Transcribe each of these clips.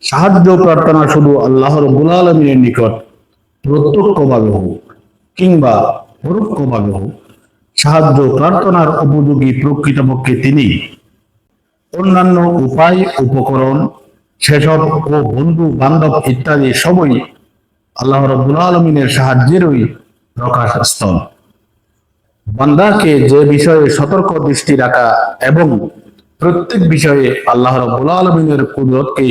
সাহায্য প্রার্থনা শুধু আল্লাহ রাব্বুল আলামিনের নিকট প্রত্যক্ষভাবে হোক কিংবা পরোক্ষভাবে হোক, সাহায্য প্রার্থনার উপযোগী প্রকৃতপক্ষে তিনি। অন্যান্য উপায়, উপকরণ, সেসব ও বন্ধু বান্ধব ইত্যাদি সবই আল্লাহ রাব্বুল আলামিনের সাহায্যেরই প্রকাশস্থল। বান্দাকে যে বিষয়ে সতর্ক দৃষ্টি রাখা এবং প্রত্যেক বিষয়ে আল্লাহ রাব্বুল আলামিনের কুদরতকে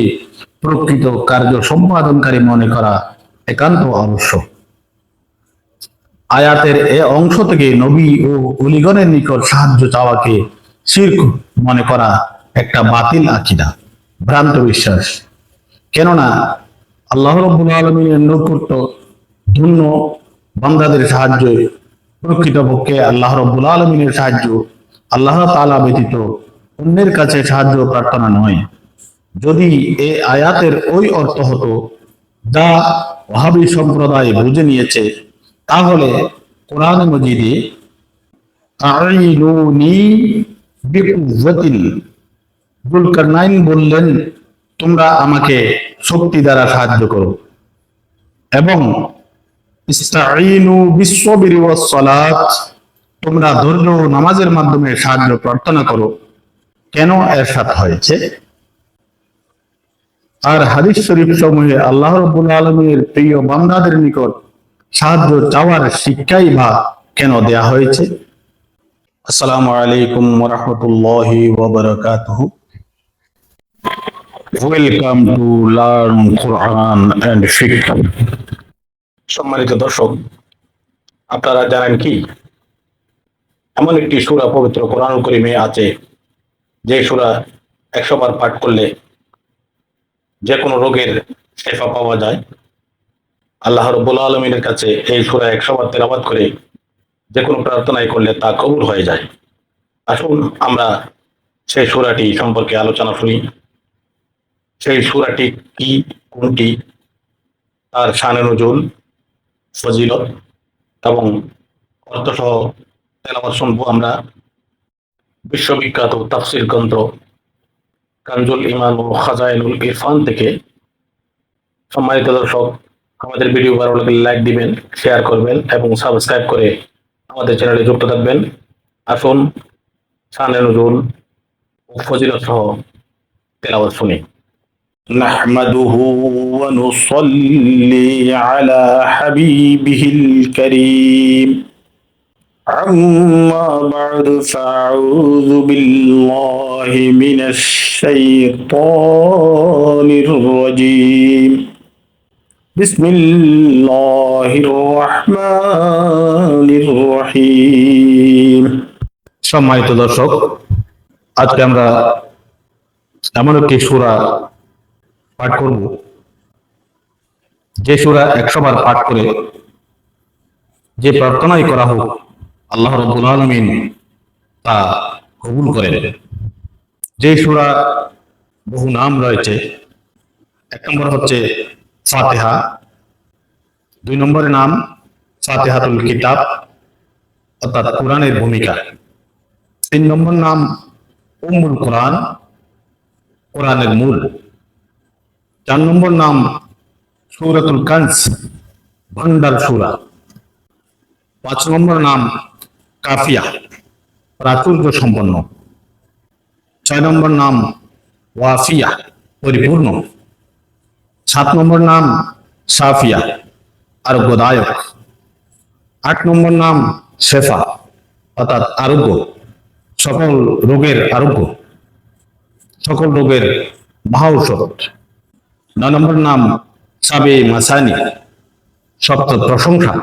প্রকৃত কার্য সম্পাদনকারী মনে করা একান্ত আবশ্যক। আয়াতের এ অংশ থেকে নবী ও ওলিগণের নিকট সাহায্য চাওয়াকে শিরক মনে করা একটা বাতিল আকীদা, ভ্রান্ত বিশ্বাস। কেননা আল্লাহ রাব্বুল আলামিনের নৈকট্য ধন্য বান্দাদের সাহায্য প্রকৃতপক্ষে আল্লাহ রাব্বুল আলামিনের সাহায্য আল্লাহ তাআলা ব্যতীত অন্যের কাছে সাহায্য প্রার্থনা নয়। যদি এ আয়াতের ওই অর্থ হতো যা ওয়াহাবী সম্প্রদায় বুঝে নিয়েছে, তাহলে কোরআন মজিদে আইনুনি বিকুওয়াতিন, যুলকারনাইন বললেন, তোমরা আমাকে শক্তি দ্বারা সাহায্য করো, এবং ইস্তাঈনু বিসসবরি ওয়াস সালাত, তোমরা ধৈর্য ও নামাজের মাধ্যমে সাহায্য প্রার্থনা করো। কেন এরশাদ হয়েছে? আর হাদিস শরীফ সমূহে আল্লাহ রাব্বুল আলামিনের প্রিয় বান্দাদের নিকট সাহায্য চাওয়ার শিক্ষাই বা কেন দেয়া হয়েছে? আসসালামু আলাইকুম ওয়া রাহমাতুল্লাহি ওয়া বারাকাতুহু। Welcome to learn Quran and ফিকহ। সম্মানিত দর্শক, আপনারা জানেন কি, এমন একটি সূরা পবিত্র কোরআনুল কারীমে আছে যে সূরা 100 বার পাঠ করলে যে কোনো রোগের শিফা পাওয়া যায়। আল্লাহ রাব্বুল আলামিনের কাছে এই সূরা 100 বার তেলাওয়াত করে যে কোনো প্রার্থনাই করলে তা কবুল হয়ে যায়। আসুন আমরা সেই সূরাটি সম্পর্কে আলোচনা শুনি। সেই সূরাটি কি, কোনটি, তার শানে নুজুল, ফজিলত এবং অর্থসহ তেলাওয়াত শুনবো আমরা। বিশ্ববিখ্যাত তাফসীর গ্রন্থ কানজুল ঈমান ও খাজাইনুল ইরফান থেকে। সম্মানিত দর্শক, আমাদের ভিডিও ভালো লাগলে লাইক দিবেন, শেয়ার করবেন এবং সাবস্ক্রাইব করে আমাদের চ্যানেলে যুক্ত থাকবেন। আসুন শানে নুজুল ও ফজিলত সহ তেলাওয়াত শুনি। نحمده ونصلي على حبيبه الكريم، أما بعد فأعوذ بالله من الشيطان الرجيم، بسم الله الرحمن الرحيم। সম্মানিত দর্শক, আজকে আমরা এমন একটি সূরা পাঠ করব যে সূরা 100 বার পাঠ করে যে প্রার্থনাই করা হোক আল্লাহ রাব্বুল আলামিন তা কবুল করেন। যে সূরা বহু নাম রয়েছে। 1 নম্বর হচ্ছে ফাতিহা, 2 নম্বরের নাম ফাতিহাতুল কিতাব অর্থাৎ কোরআনের ভূমিকা, 3 নম্বর নাম উম্মুল কোরআন, কোরআনের মূল, 4 নম্বর নাম সূরাতুল কানজ, ভান্ডার সূরা, 5 নম্বর নাম কাফিয়া, প্রাচুর্য সম্পন্ন, 6 নম্বর নাম ওয়াফিয়া, পরিপূর্ণ, 7 নম্বর নাম সাফিয়া, আরোগ্যদায়ক, 8 নম্বর নাম শেফা অর্থাৎ আরোগ্য, সকল রোগের আরোগ্য, সকল রোগের মহাঔষধ, 9 নম্বর নাম সাবে মাসানি, সপ্ত প্রশংসা,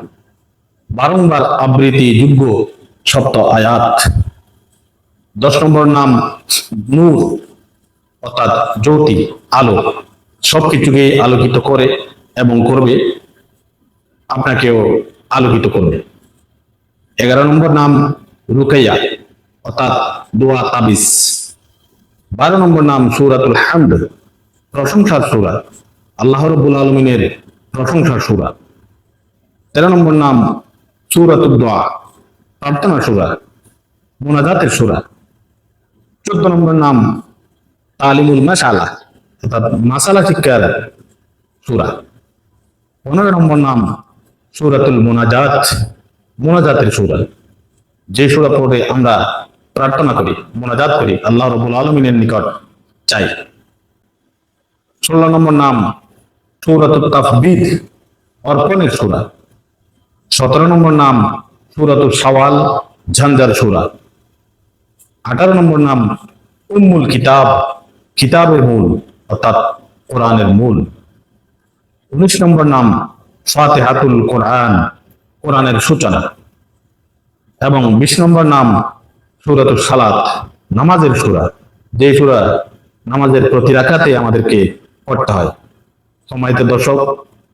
বারংবার আবৃত্তি যোগ্য সপ্ত আয়াত, 10 নম্বর নাম নূর অর্থাৎ জ্যোতি, আলো, সবকিছুকে আলোকিত করে এবং করবে, আপনাকেও আলোকিত করবে। 11 নম্বর নাম রুকাইয়া অর্থাৎ দোয়া তাবিজ, 12 নম্বর নাম সূরাতুল হামদ, প্রশংসার সূরা, আল্লাহ রাব্বুল আলামিনের প্রশংসার সূরা, 13 নম্বর নাম সূরাতুদ দোয়া, প্রার্থনা সূরা, মুনাজাতের সূরা, 14 নম্বর নাম তালিমুল মাশআলা, অর্থাৎ মাসালা শিক্ষার সূরা। 15 নম্বর নাম সূরাতুল মুনাজাত, মুনাজাতের সূরা, যে সূরা পড়ে আমরা প্রার্থনা করি, মুনাজাত করি, আল্লাহ রাব্বুল আলামিনের নিকট চাই। 16 নম্বর নাম সূরাতুত তাফবিদ, অর্পণের সূরা। 17 নম্বর নাম সূরাতুল শাওয়াল, ঝঞ্ঝার সূরা। 18 নম্বর নাম উম্মুল কিতাব, কিতাবের মূল অর্থাৎ কোরআনের মূল। 19 নম্বর নাম ফাতিহাতুল কোরআন, কোরআনের সূচনা। এবং 20 নম্বর নাম সূরাতুল সালাত, নামাজের সূরা, যে সূরা নামাজের প্রতি রাকাতে আমাদেরকে পড়তে হয়। সম্মানিত দর্শক,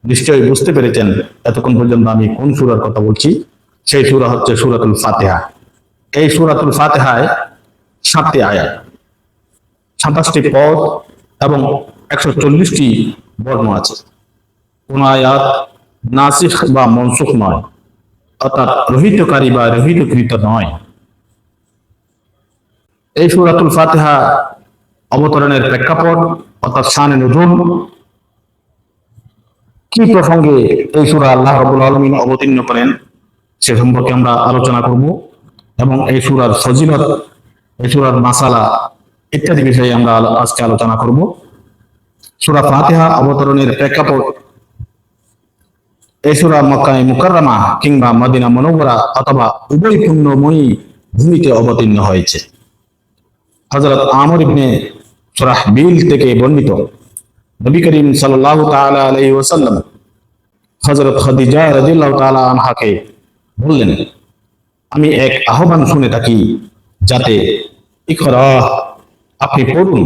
নিশ্চয়ই বুঝতে পেরেছেন এতক্ষণ পর্যন্ত আমি কোন সূরার কথা বলছি। সেই সূরা হচ্ছে সূরাতুল ফাতিহা। এই সূরাতুল ফাতিহায় 7টি আয়াত, 27টি পদ এবং 140টি বর্ণ আছে। কোন আয়াত নাসিখ বা মনসুখ নয়, অর্থাৎ রহিতকারী বা রহিতকৃত নয়। এই সূরাতুল ফাতিহা অবতরণের প্রেক্ষাপট অর্থাৎ শানে নুজুল, কি প্রসঙ্গে এই সূরা আল্লাহ রাব্বুল আলামিন অবতীর্ণ করেন সে সম্পর্কে আমরা আলোচনা করব, এবং এই সূরার ফজিলত, এই সূরার মাসালা ইত্যাদি বিষয়ে আমরা আজকে আলোচনা করব। সূরা ফাতিহা অবতরণের প্রেক্ষাপট, এই সূরা মক্কা মুকাররমা কিংবা মদিনা মুনাওয়ারা অথবা উভয় পুণ্যময়ী ভূমিতে অবতীর্ণ হয়েছে। হযরত আমর ইবনে সুরাহবিল থেকে বর্ণিত, নবী করিম সাল্লাল্লাহু তাআলা আলাইহি ওয়াসাল্লাম হযরত খাদিজা রাদিয়াল্লাহু তাআলা আনহাকে বললেন, আমি এক আহ্বান শুনে থাকি যাতে ইকরা, আপনি পড়ুন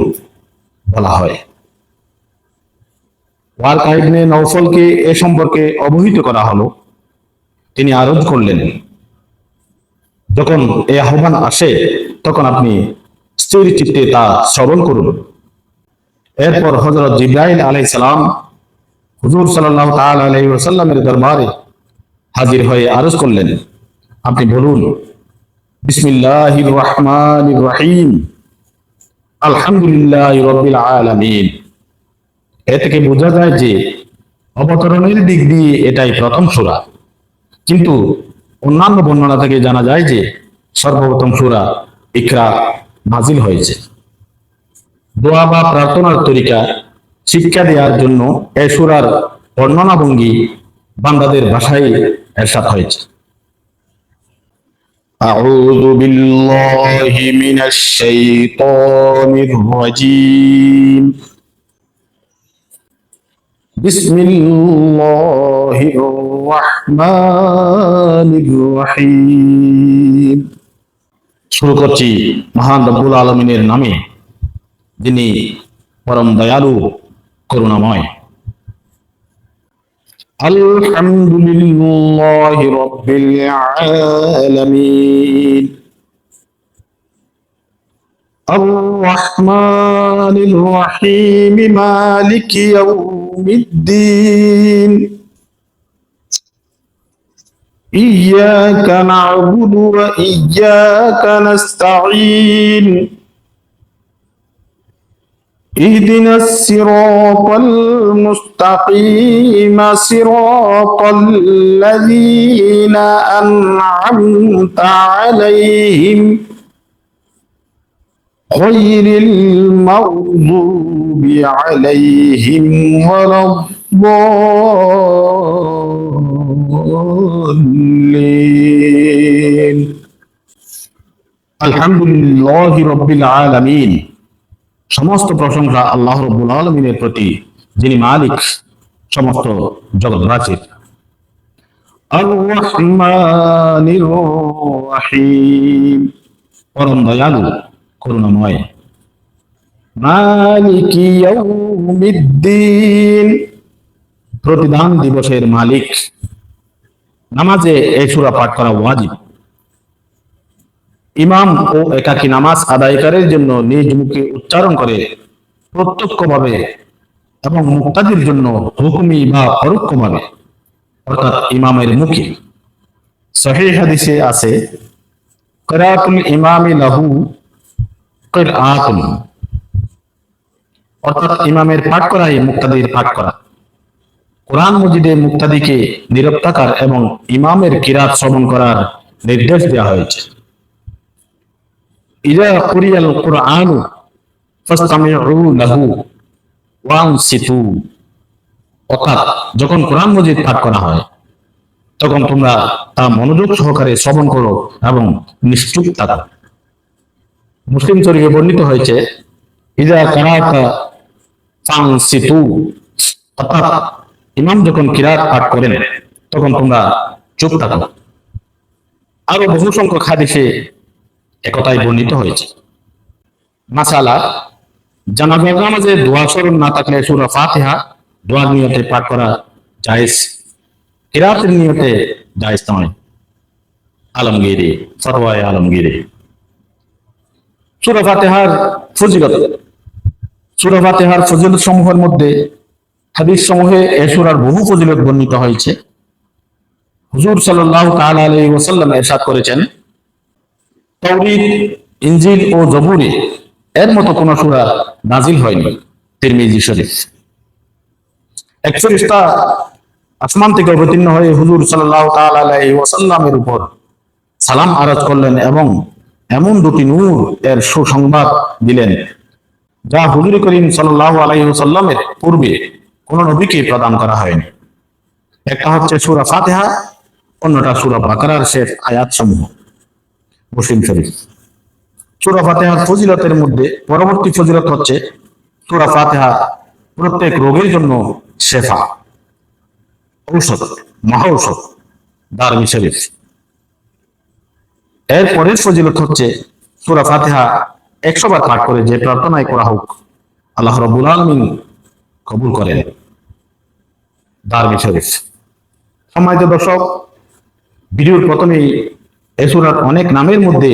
বলা হয়। ওয়ারকা ইবনে নওফলকে এ সম্পর্কে অবহিত করা হলো। তিনি আরজ করলেন, যখন এই আহ্বান আসে তখন আপনি স্থির চিত্তে তা শ্রবণ করুন। এরপর হযরত জিবরাইল আলাইহিস সালাম হুজুর সাল্লাল্লাহু তাআলা আলাইহি ওয়াসাল্লামের দরবারে হাজির হয়ে আরজ করলেন, আপনি বলুন, বিসমিল্লাহির রহমানির রহিম, আলহামদুলিল্লাহি রাব্বিল আলামিন। এ থেকে বোঝা যায় যে অবতরণের দিক দিয়ে এটাই প্রথম সূরা, কিন্তু অন্যান্য বর্ণনা থেকে জানা যায় যে সর্বপ্রথম সূরা ইকরা নাজিল হয়েছে। দোয়া বা প্রার্থনার তরিকা শিক্ষা দেওয়ার জন্য এই সূরার বর্ণনা ভঙ্গি বান্দাদের ভাষায় এরশাদ হয়েছে। আউযু বিল্লাহি মিনাশ শাইতানির রাজীম, বিসমিল্লাহির রহমানির রহিম। শুরু করছি মহান রব্বুল আলামিনের নামে, যিনি পরম দয়ালু করুণাময়। আলহামদুলিল্লাহি রাব্বিল আলামিন, আর রহমানির রহিম, মালিকি ইয়াউমিদ্দিন, ইয়্যাকা না'বুদু ওয়া ইয়্যাকা নাস্তাঈন, اهدنا الصراط المستقيم، صراط الذين أنعمت عليهم غير المغضوب عليهم ولا الضالين। الحمد لله رب العالمين। সমস্ত প্রশংসা আল্লাহ রাব্বুল আলামিনের প্রতি, যিনি মালিক সমস্ত জগৎবাসীর। আর রহমানির রহিম, পরম দয়ালু করুণাময়। মালিকি ইয়াউমিদ্দিন, প্রতিদান দিবসের মালিক। নামাজে এই সূরা পাঠ করা ওয়াজিব। ইমাম ও একাকী নামাজ আদায়কারীর জন্য নিজ মুখে উচ্চারণ করে প্রত্যক্ষভাবে এবং মুক্তাদির জন্য হুকুমি বা পরোক্ষভাবে, অর্থাৎ ইমামের মুখে। সহিহ হাদিসে আছে, কিরাতুল ইমামি লাহু কিরআতুন, অর্থাৎ ইমামের পাঠ করাই মুক্তাদির পাঠ করা। কোরআন মজিদে মুক্তাদিকে নীরব থাকার এবং ইমামের কিরাত শ্রবণ করার নির্দেশ দেওয়া হয়েছে। ইযা কুরিয়াল কুরআনু ফাসতামিউ লাহু ওয়ানসিতু, অর্থাৎ যখন কোরআন মজিদ পাঠ করা হয় তখন তোমরা তা মনোযোগ সহকারে শ্রবণ করো এবং নিশ্চুপ থাকো। মুসলিম শরীফে বর্ণিত হয়েছে ইযা কারাতা ফানসিতু, অর্থাৎ ইমাম যখন কিরাত পাঠ করেন তখন তোমরা চুপ থাকো। আরো বহু সংখ্যক হাদিসে একথাই বর্ণিত হয়েছে। মাসালা, জানাজার নামাজে দোয়া স্মরণ না থাকলে সূরা ফাতিহা দোয়ার নিয়তে পাঠ করা জায়েজ, কিরাতের নিয়তে জায়েজ নয়। আলমগীরি, ফতোয়ায়ে আলমগীরি। সূরা ফাতিহার ফজিলত। সূরা ফাতিহার ফজিলত সমূহের মধ্যে হাদিস সমূহে এ সূরার বহু ফজিলত বর্ণিত হয়েছে। হুজুর সাল্লাল্লাহু তাআলা আলাইহি ওয়াসাল্লাম ইরশাদ করেছেন, তাওরীত, ইনজিল ও জবুরে এর মতো কোন সূরা নাজিল হয়নি। তিরমিজি শরীফ। এক ফেরেশতা আসমান থেকে অবতীর্ণ হয়ে হুজুর সাল্লাল্লাহু তাআলা আলাইহি ওয়াসাল্লামের উপর সালাম আরজ করলেন এবং এমন দুটি নূর এর সুসংবাদ দিলেন যা হুজুর করিম সাল্লাল্লাহু আলাইহি ওয়াসাল্লামের পূর্বে কোন নবীকে প্রদান করা হয়নি। একটা হচ্ছে সূরা ফাতিহা, অন্যটা সূরা বাকারার শেষ আয়াত সমূহ। মুসলিম শরীফ। সূরা ফাতিহার ফজিলতের মধ্যে পরবর্তী ফজিলত হচ্ছে সূরা ফাতিহা প্রত্যেক রোগের জন্য শেফা, ঔষধ, মহা ঔষধ। দারমি শরীফ। এর পরের ফজিলত হচ্ছে সূরা ফাতিহা 100 বার পাঠ করে যে প্রার্থনায় করা হোক আল্লাহ রাব্বুল আলামিন কবুল করেন। দারমি শরীফ। সম্মানিত দর্শক, ভিডিওর প্রথমেই এই সূরার অনেক নামের মধ্যে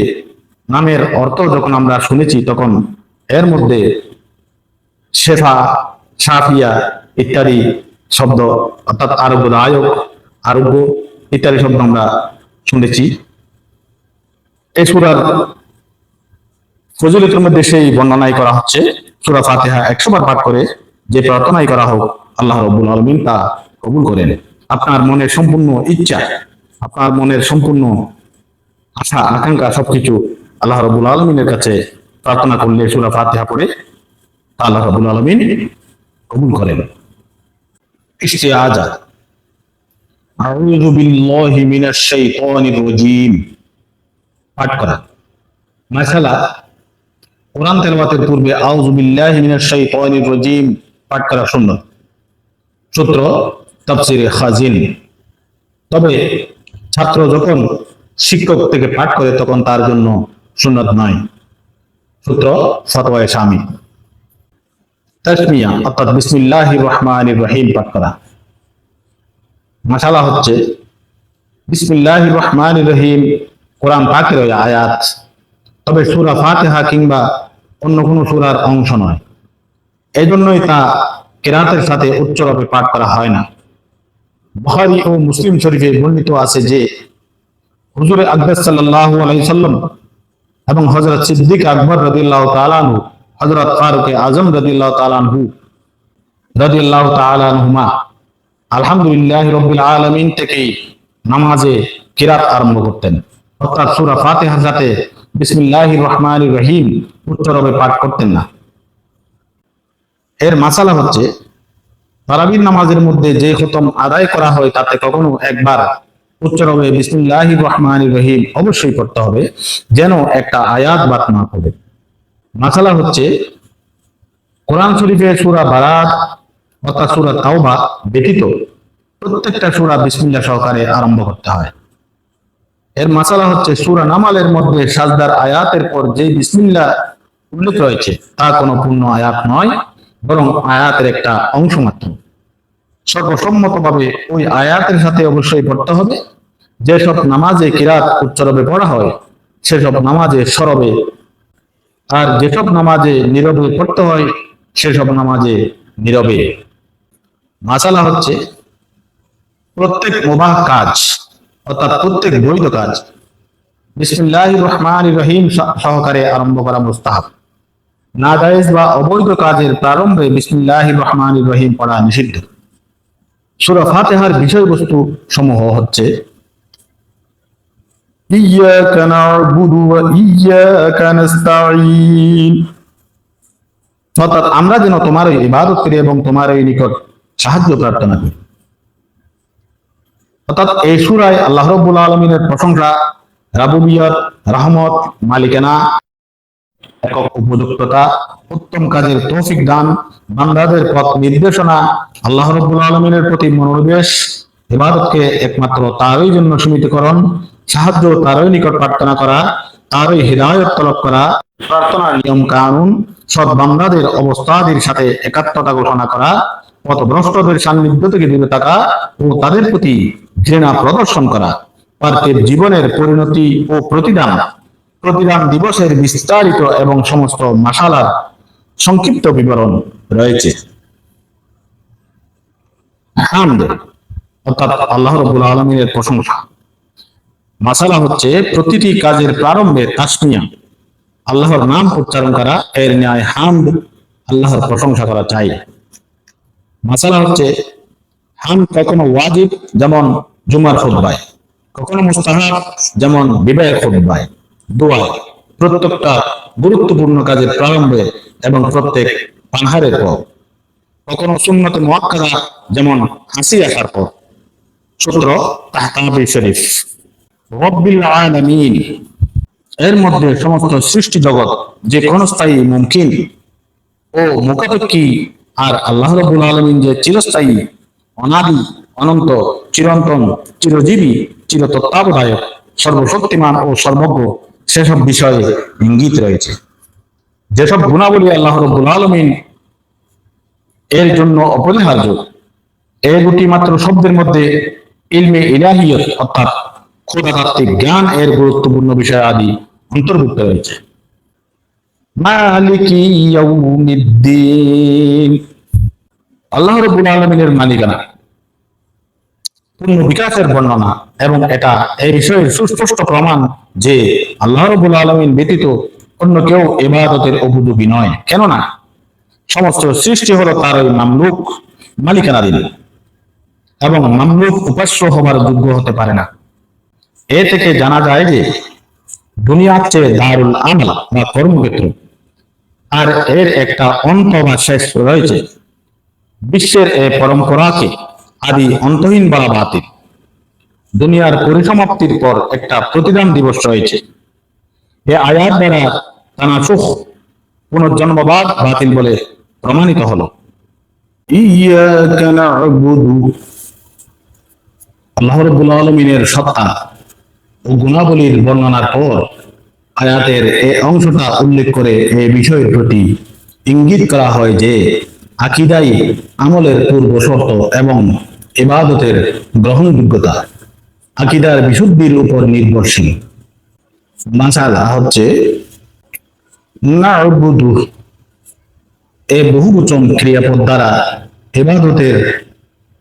নামের অর্থ যখন আমরা শুনেছি তখন এর মধ্যে শেফা, শাফিয়া ইত্যাদি শব্দ, অর্থাৎ আরোগ্যদায়ক, আরোগ্য ইত্যাদি শব্দ আমরা শুনেছি। এই সূরার ফজিলতের মধ্যে সেই বর্ণনাই করা হচ্ছে সূরা ফাতিহা 100 বার পাঠ করে যে প্রার্থনাই করা হোক আল্লাহ রাব্বুল আলামিন তা কবুল করেন। আপনার মনের সম্পূর্ণ ইচ্ছা, আপনার মনের সম্পূর্ণ আশা আকাঙ্ক্ষা সবকিছু আল্লাহ রাব্বুল আলামিনের কাছে প্রার্থনা করলে সূরা ফাতিহা পড়ে তা আল্লাহ রাব্বুল আলামিন কবুল করেন। ইস্তিআজা। আউযু বিল্লাহি মিনাশ শাইতানির রাজীম পাঠ করা। মাসালা, কোরআন তেলাওয়াতের পূর্বে আউযু বিল্লাহি মিনাশ শাইতানির রাজীম পাঠ করা সুন্নাত। সূত্র তাফসীরে খাজিন। তবে ছাত্র যখন শিক্ষক থেকে পাঠ করে তখন তার জন্য সুন্নাত নয়। সূত্র ফতোয়ায়ে শামী। তাসমিয়া অর্থাৎ বিসমিল্লাহির রহমানির রহিম পাঠ করা। মাসালা হচ্ছে বিসমিল্লাহির রহমানির রহিম কোরআন পাকের আয়াত, তবে সূরা ফাতিহা কিংবা অন্য কোনো সূরার অংশ নয়। এই জন্যই তা কিরাতের সাথে উচ্চরূপে পাঠ করা হয় না। বুখারী ও মুসলিম শরীফে বর্ণিত আছে যে হুজুর আকবার সাল্লাল্লাহু আলাইহি সাল্লাম এবং হযরত সিদ্দিক আকবর রাদিয়াল্লাহু তাআলা আনহু, হযরত ফারুক আযম রাদিয়াল্লাহু তাআলা আনহুমা আলহামদুলিল্লাহি রাব্বিল আলামিন থেকেই নামাজে কিরাত আরম্ভ করতেন, অর্থাৎ সূরা ফাতিহার সাথে বিসমিল্লাহির রহমানির রহিম উচ্চরূপে পাঠ করতেন না। এর মাসালা হচ্ছে তারাবির নামাজের মধ্যে যে খতম আদায় করা হয় তাতে কখনো একবার উচ্চরূপে বিসমিল্লাহির রহমানির রহিম অবশ্যই পড়তে হবে, যেন একটা আয়াত বাদ না পড়ে। মাসালা হচ্ছে কোরআন শরীফে সূরা বারাত অর্থাৎ সূরা তাওবা ব্যতীত প্রত্যেকটা সূরা বিসমিল্লাহ সহকারে আরম্ভ করতে হয়। এর মাসালা হচ্ছে সূরা নামালের মধ্যে সাজদার আয়াতের পর যে বিসমিল্লাহ উল্লেখ রয়েছে তা কোনো পূর্ণ আয়াত নয়, বরং আয়াতের একটা অংশ মাত্র। সর্বসম্মতভাবে ওই আয়াতের সাথে অবশ্যই পড়তে হবে। যেসব নামাজে কিরাত উচ্চরূপে পড়া হয় সেসব নামাজে সরবে, আর যেসব নামাজে নীরবে পড়তে হয় সেসব নামাজে নীরবে। মাসালা হচ্ছে প্রত্যেক মুবাহ কাজ অর্থাৎ প্রত্যেক বৈধ কাজ বিসমিল্লাহির রহমানির রহিম সহকারে আরম্ভ করা মুস্তাহাব। নাজায়েজ বা অবৈধ কাজের প্রারম্ভে বিসমিল্লাহির রহমানির রহিম পড়া নিষিদ্ধ। সূরা ফাতিহার বিষয়বস্তু সমূহ হচ্ছে ইয়্যাকা না'বুদু ওয়া ইয়্যাকা নাস্তাঈন, অর্থাৎ আমরা যেন তোমারই ইবাদত করি এবং তোমারই নিকট সাহায্য প্রার্থনা করি। অর্থাৎ এই সূরায় আল্লাহ রাব্বুল আলামিনের প্রশংসা, রাবুবিয়ত, রহমত, মালিকানা, একক উপযুক্ততা, উত্তম কাজের তৌফিক দান, বান্দাদের পথ নির্দেশনা, আল্লাহ রাব্বুল আলামিনের প্রতি মনোনিবেশ, ইবাদতকে একমাত্র তারই জন্য সীমিতকরণ, সাহায্য তারই নিকট প্রার্থনা করা, তারই হিদায়াত তলব করা, প্রার্থনার নিয়ম কানুন, সৎ বান্দাদের অবস্থাদের সাথে একাত্মতা ঘোষণা করা, পথভ্রষ্টদের সান্নিধ্য থেকে দূরে থাকা ও তাদের প্রতি ঘৃণা প্রদর্শন করা, পার্থিব জীবনের পরিণতি ও প্রতিদান দিবসের বিস্তারিত এবং সমস্ত মাসালার সংক্ষিপ্ত বিবরণ রয়েছে। হামদ অর্থাৎ আল্লাহ রাব্বুল আলামিনের প্রশংসা। মাসালা হচ্ছে প্রতিটি কাজের প্রারম্ভে তাসমিয়া, আল্লাহর নাম উচ্চারণ করা, এর ন্যায় হামদ আল্লাহর প্রশংসা করা চাই। মাসালা হচ্ছে হামদ কখনো ওয়াজিব যেমন জুমার খুতবায়, কখনো মুস্তাহাব যেমন বিবাহের খুতবায়, দোয়া, প্রত্যেকটা গুরুত্বপূর্ণ কাজের প্রারম্ভে এবং প্রত্যেক পানহারের পর, কখনো সুন্নতে মুআক্কাদা যেমন হাসি আসার পর। সূত্র তাহতাবি শরীফ। রব্বিল আলামিন এর মধ্যে সমস্ত সৃষ্টি জগৎ যে ক্ষণস্থায়ী মুমকিন ও মুখাপেক্ষী, আর আল্লাহ রাব্বুল আলামিন যে চিরস্থায়ী, অনাদি, অনন্ত, চিরন্তন, চিরজীবী, চিরতত্ত্বাবধায়ক, সর্বশক্তিমান ও সর্বজ্ঞ, সেসব বিষয়ে ইঙ্গিত রয়েছে। যেসব গুণাবলী আল্লাহ রাব্বুল আলামিন এর জন্য অপরিহার্য, এই দুটি মাত্র শব্দের মধ্যে ইলমে ইলাহিয়ত অর্থাৎ খোদাতাত্ত্বিক জ্ঞান এর গুরুত্বপূর্ণ বিষয় আদি অন্তর্ভুক্ত রয়েছে। মালিকি ইয়াউমিদ্দিন আল্লাহ রাব্বুল আলামিনের মালিকানা, পূর্ণ বিকাশের বর্ণনা, এবং এটা এই বিষয়ের সুস্পষ্ট প্রমাণ যে আল্লাহ রাব্বুল আলামিন ব্যতীত অন্য কেউ ইবাদতের উপযোগী নয়। কেননা সমস্ত সৃষ্টি হলো তারই মামলুক, মালিকানাধীন, এবং মামলুক উপাস্য হবার যোগ্য হতে পারে না। এ থেকে জানা যায় যে দুনিয়ার চেয়ে দারুল আমাল বা কর্মক্ষেত্র, আর এর একটা অন্ত বা শেষ রয়েছে। বিশ্বের এই পরম্পরাকে আদি অন্তহীন বলা বাতিল। দুনিয়ার পরিসমাপ্তির পর একটা প্রতিদান দিবস রয়েছে। এ আয়াত দ্বারা তানাসুখ, পুনর্জন্মবাদ বাতিল বলে প্রমাণিত হলো। ইয়্যাকা না'বুদু আল্লাহ রাব্বুল আলামিনের সত্তা ও গুণাবলীর বর্ণনার পর আয়াতের এই অংশটা উল্লেখ করে এই বিষয়ের প্রতি ইঙ্গিত করা হয় যে আকীদাই আমলের পূর্ব শর্ত এবং ইবাদতের গ্রহণযোগ্যতা আকীদার বিশুদ্ধির উপর নির্ভরশীল। মাসালা হচ্ছে না'বুদু এই বহুবচন ক্রিয়াপদ দ্বারা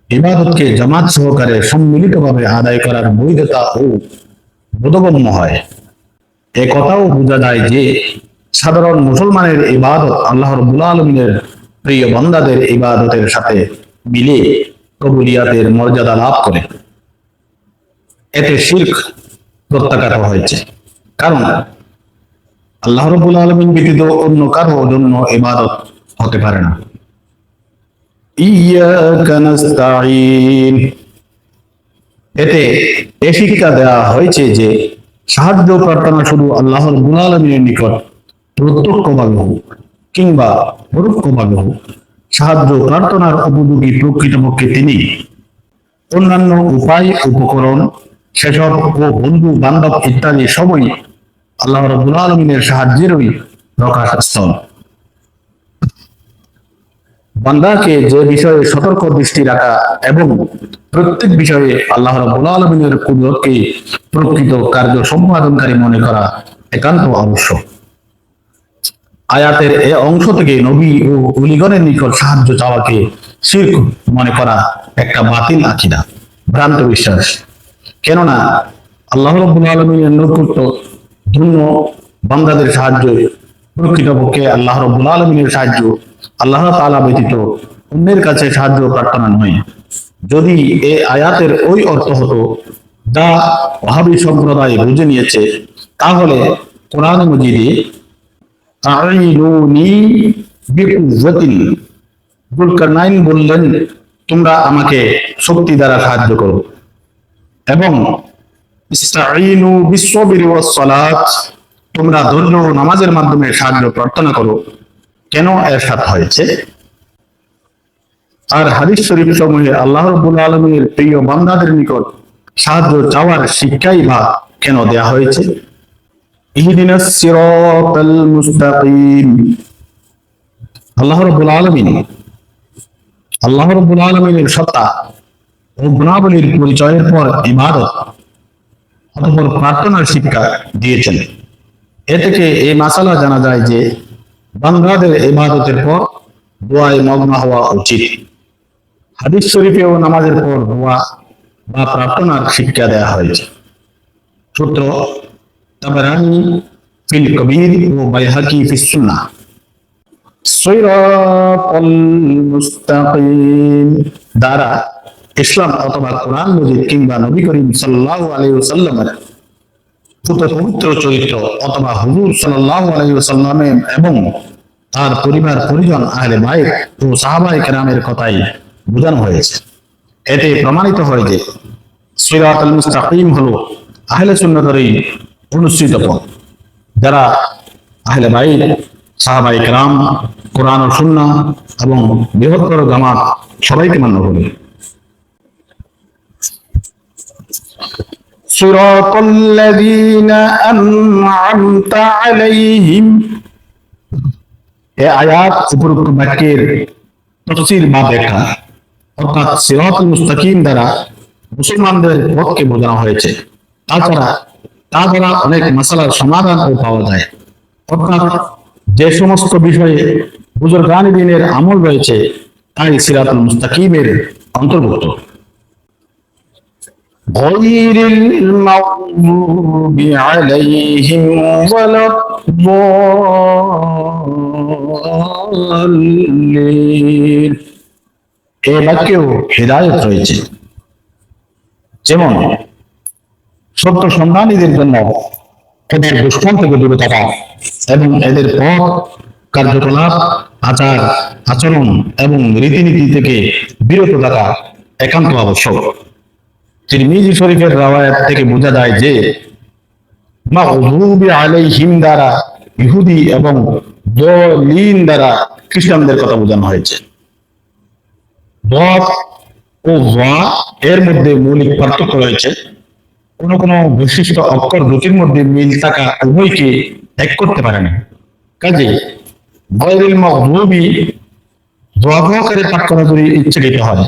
ইবাদতকে জামাত সহকারে সম্মিলিতভাবে আদায় করার বৈধতা ও বোধগম্য হয়। এ কথাও বোঝা যায় যে সাধারণ মুসলমানের ইবাদত আল্লাহ রাব্বুল আলামিনের প্রিয় বান্দাদের ইবাদতের সাথে মিলে কবুলিয়াতের মর্যাদা লাভ করে। এতে শিরক প্রত্যাখ্যাত হয়েছে, কারণ আল্লাহ রাব্বুল আলামিন ব্যতীত অন্য কারো জন্য ইবাদত হতে পারে না। ইয়্যাকা নাস্তাঈন এতে এ শিক্ষা দেওয়া হয়েছে যে সাহায্য প্রার্থনা শুধু আল্লাহ রাব্বুল আলামিনের নিকট প্রত্যক্ষভাবে হোক কিংবা পরোক্ষভাবে হোক, সাহায্য প্রার্থনার উপযোগী প্রকৃতপক্ষে তিনি। অন্যান্য উপায়, উপকরণ, সেসব ও বন্ধু বান্ধব ইত্যাদি সবই আল্লাহ রাব্বুল আলামিনের সাহায্যেরই প্রকাশস্থল। বান্দাকে যে বিষয়ে সতর্ক দৃষ্টি রাখা এবং প্রত্যেক বিষয়ে আল্লাহ রাব্বুল আলামিনের কুদরতকে প্রকৃত কার্য সম্পাদনকারী মনে করা একান্ত আবশ্যক। আয়াতের এই অংশ থেকে নবী ও ওলিগণের নিকট সাহায্য চাওয়াকে শিরক মনে করা একটা বাতিল আকীদা, ভ্রান্ত বিশ্বাস। কেননা আল্লাহ রাব্বুল আলামিনের নৈকট্য ধন্য বান্দাদের সাহায্য প্রকৃতপক্ষে আল্লাহ রাব্বুল আলামিনের সাহায্য আল্লাহ তাআলা ব্যতীত অন্যের কাছে সাহায্য প্রার্থনা নয়। যদি এই আয়াতের ওই অর্থ হতো যা ওয়াহাবী সম্প্রদায় বুঝে নিয়েছে, তাহলে কোরআন মজিদে আইনুনি বিকুওয়াতিন, যুলকারনাইন বললেন, তোমরা আমাকে শক্তি দ্বারা সাহায্য করো, এবং ইস্তাঈনু বিসসবরি ওয়াস সালাত, তোমরা ধৈর্য ও নামাজের মাধ্যমে সাহায্য প্রার্থনা করো। কেন এরশাদ হয়েছে? আর হাদিস শরীফ সমূহে আল্লাহ রাব্বুল আলামিনের প্রিয় বান্দাদের নিকট সাহায্য চাওয়ার শিক্ষাই বা কেন দেয়া হয়েছে? ইহদিনাস সিরাতাল মুস্তাকিম। আল্লাহ রাব্বুল আলামিনের সত্তা ও গুণাবলীর পরিচয়ের পর ইবাদত অতঃপর প্রার্থনার শিক্ষা দিয়েছেন। এ থেকে এই মাসালা জানা যায় যে বান্দাদের ইবাদতের পর দোয়ায় মগ্ন হওয়া উচিত। হাদিস শরীফেও নামাজের পর দোয়া বা প্রার্থনার শিক্ষা দেওয়া হয়েছে। সূত্র তাবারানী ফিল কবির ও বাইহাকি ফিস সুন্নাহ। সিরাতাল মুস্তাকিম দ্বারা ইসলাম অথবা কোরআন মজিদ কিংবা নবী করিম সাল্লাল্লাহু আলাইহি ওয়াসাল্লামের পবিত্র চরিত্র অথবা হুজুর সাল্লাল্লাহু আলাইহি ওয়াসাল্লামের এবং তার পরিবার পরিজন আহলে বাইত ও সাহাবায়ে কেরামের কথাই বোঝানো হয়েছে। এতে প্রমাণিত হয় যে সিরাতাল মুস্তাকিম হলো আহলে সুন্নাতের অনুসৃত পথ, যারা আহলে বাইত, সাহাবায়ে কেরাম, কোরআন ও সুন্নাহ এবং বৃহত্তর জামাত সবাইকে মান্য করে। সিরাতাল্লাযীনা আন'আমতা আলাইহিম, এই আয়াত উপরোক্ত বাক্যের তাফসীর বা ব্যাখ্যা, অর্থাৎ সিরাতুল মুস্তাকিম দ্বারা মুসলমানদের পথকে বোঝানো হয়েছে। তাছাড়া অনেক মাসালার সমাধানও পাওয়া যায়, অর্থাৎ যে সমস্ত বিষয়ে বুজুর্গানে দ্বীনের আমল রয়েছে তাই সিরাতুল মুস্তাকিমের অন্তর্ভুক্ত। গায়রিল মাগদুবি আলাইহিম ওয়ালাদ-দাল্লিন, এই বাক্যেও হিদায়াত রয়েছে। যেমন সত্য সন্ধানীদের জন্য এদের দুষ্কর্ম থেকে দূরে থাকা এবং এদের পথ, কার্যকলাপ, আচার আচরণ এবং রীতিনীতি থেকে বিরত থাকা একান্ত আবশ্যক। তিরমিজি শরীফের রাওয়ায়াত থেকে বোঝা যায় যে মাগদুবি আলাইহিম দ্বারা ইহুদি এবং দাল্লিন দ্বারা খ্রিস্টানদের কথা বোঝানো হয়েছে। দাদ ও ওয়া এর মধ্যে মৌলিক পার্থক্য রয়েছে। কোন কোন বৈশিষ্ট্য অক্ষর দুটির মধ্যে মিল থাকা উভয়কে এক করতে পারে না। কাজে গায়রিল মাগদুবি করে পাঠ করা যদি ইচ্ছাকৃত হয়,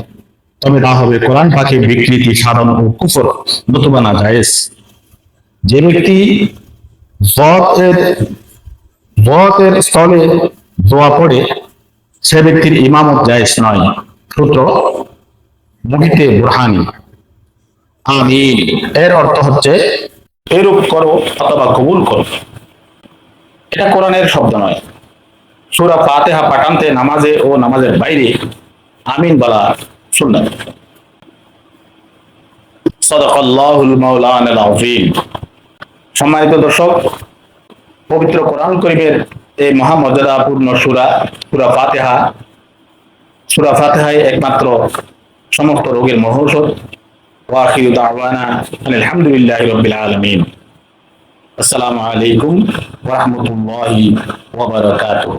তবে তা হবে কোরআন পাকের বিকৃতি সাধন ও কুফর, নতুবা না জায়েজ। যে ব্যক্তি যতের স্থলে দোয়া পড়ে সে ব্যক্তির ইমামত জায়েজ নয়। সূত্র মুগিতে বুরহানি। আমিন এর অর্থ হচ্ছে এরূপ করো অথবা কবুল করো। এটা কোরআনের শব্দ নয়। সূরা ফাতিহা পাঠান্তে নামাজে ও নামাজের বাইরে আমিন বলা সুন্নাত। সাদাকাল্লাহুল মাওলানাল আযীম। সম্মানিত দর্শক, পবিত্র কোরআন কারীমের এই মহামর্যাদাপূর্ণ সূরা ফাতিহায় একমাত্র সমস্ত রোগের মহৌষধ। ওয়া আখিরু দাওয়ানা আলহামদুলিল্লাহি রাব্বিল আলামিন। আসসালামু আলাইকুম ওয়া রাহমাতুল্লাহি ওয়া বারাকাতুহু।